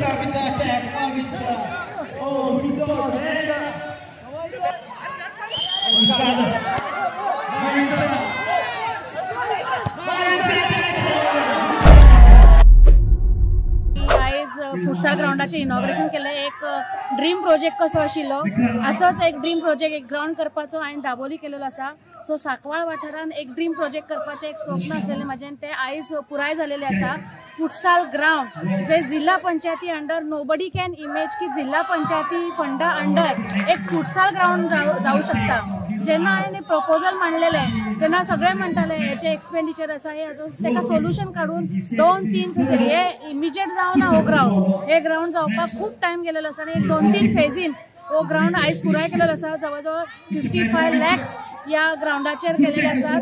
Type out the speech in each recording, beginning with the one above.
Mavicha with the attack. Mavicha. Oh, he got it. Futsal ग्राउंडाचे inauguration केले. एक dream project कसो आशिल्लो असोच एक ड्रीम प्रोजेक्ट एक ग्राउंड करपाचो हांवें दाबोली केलेलो आसा. सो सांकवाळ वाठारान एक ड्रीम प्रोजेक्ट करपाचें एक स्वप्न आसलेलें म्हजें तें आयज पुराय जालेलें आसा. फुटसाल ग्राउंड जे जिल्हा पंचायती अंडर नोबडी कॅन इमेज की जिल्हा पंचायती फंडा अंडर एक फुटसाल ग्राउंड जाऊ शकता. जेन्ना हांवें प्रपोजल मांडलेलें तेन्ना सगळे म्हणटाले हेचे एक्सपेंडिचर आसा हे ताका सोल्युशन काडून 2-3 हे इमिजिएट जावना. हो ग्राउंड हे ग्राउंड जावपाक खूब टायम गेलेलो आसा आनी 2-3 फेजीन हो ग्राउंड आयज पुराय केलेलो आसा. जवळ जवळ 55 lakhs या ग्राउंडाचेर केलेले आसात.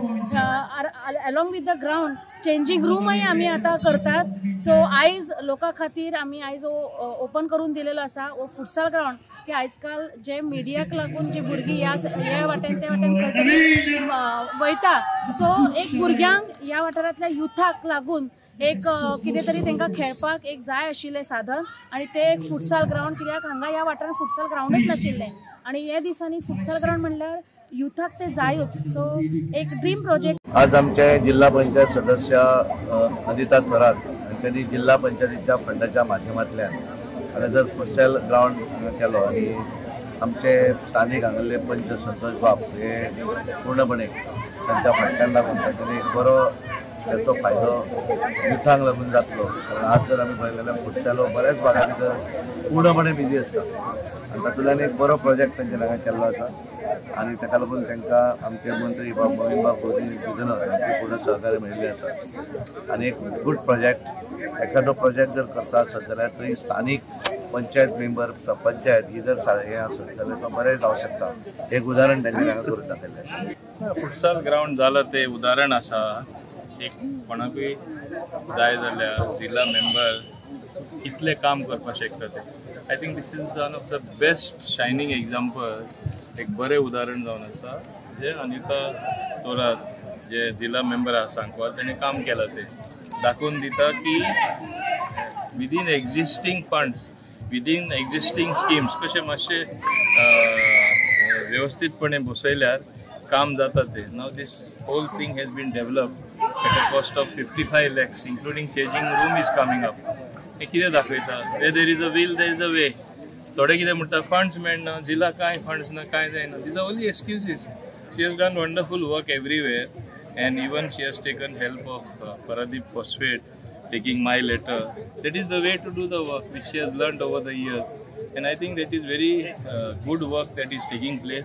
Along with the ground changing रूमय आमी आतां करतात. सो आयज लोकां खातीर आमी आयज ओपन करून दिलेलो आसा हो फुटसाल ग्राउंड की आजकाल जे मिडियाक लागून जी भुरगीं ह्या वाटेन त्या वाटेन खंय तरी वयता. सो एक भुरग्यांक ह्या वाठारांतल्या युथाक लागून एक कितें तरी तांकां खेळपाक एक जाय आशिल्लें साधन आनी ते एक फुटसाल ग्राउंड. कित्याक हांगा ह्या वाठारांत फुटसाल ग्राउंडूच नाशिल्लें आनी हे दिसांनी फुटसाल ग्राउंड म्हणल्यार युथाक ते जायूच. सो एक ड्रीम प्रोजेक्ट. आज आमचे जिल्हा पंचायत सदस्य अनिता थोरात त्यांनी जिल्हा पंचायतीच्या फंडाच्या माध्यमांतल्यान हांगा जर फुटसाल ग्राउंड केलो आनी आमचे स्थानिक हांगासले पंच संतोष बाब हे पूर्णपणे तांच्या फाटल्यान लागून तांच्यानी एक बरो त्याचो फायदो युथांक लागून जातलो. कारण आज जर आमी पळयलें जाल्यार फुटसाल हो बऱ्याच भागांनी जर पूर्णपणे बिजी आसता आनी तातूंतल्यान एक बरो प्रोजेक्ट तांचे हांगा केल्लो आसा आनी ताका लागून तांकां आमचे मंत्री मोहीन बाब गुजनर हांचे पूर्ण सहकार्य मेळिल्लें आसा. आनी एक गूड प्रोजेक्ट एखादो प्रोजेक्ट जर करता आसत जाल्यार थंय स्थानीक पंचायत मेंबर पंचायत ही जर हें आसत जाल्यार तो बरें जावं शकता. एक उदाहरण तांचे हांगा करून दाखयलें. फुटसाल ग्राउंड जालां तें उदाहरण आसा. एक कोणाकूय जाय जाल्यार जिल्हा मेंबर कितले काम करपाक शकता ते. I think this is one of the best shining example. एक बरें उदाहरण जावन आसा जे अनिता थोरात जे जिल्हा मेंबर आसा सांकवाळ तेणें काम केलां ते दाखोवन दिता की within existing funds within existing schemes कशें मातशें वेवस्थीतपणे बसयल्यार काम जाता ते. Now this whole thing has been developed at a cost of 55 lakhs including changing room is coming up. हे कितें दाखयता there is a will there is a way. थोडे कितें म्हणटा फंड्स मेळना जिल्हा कांय फंड्स ना कांय जायना. These are only excuses. She has done wonderful work everywhere and even she has taken help of Paradip Phosphate taking my letter. That is the way to do the work which she has learned over the years, and I think that is very good work that is taking place.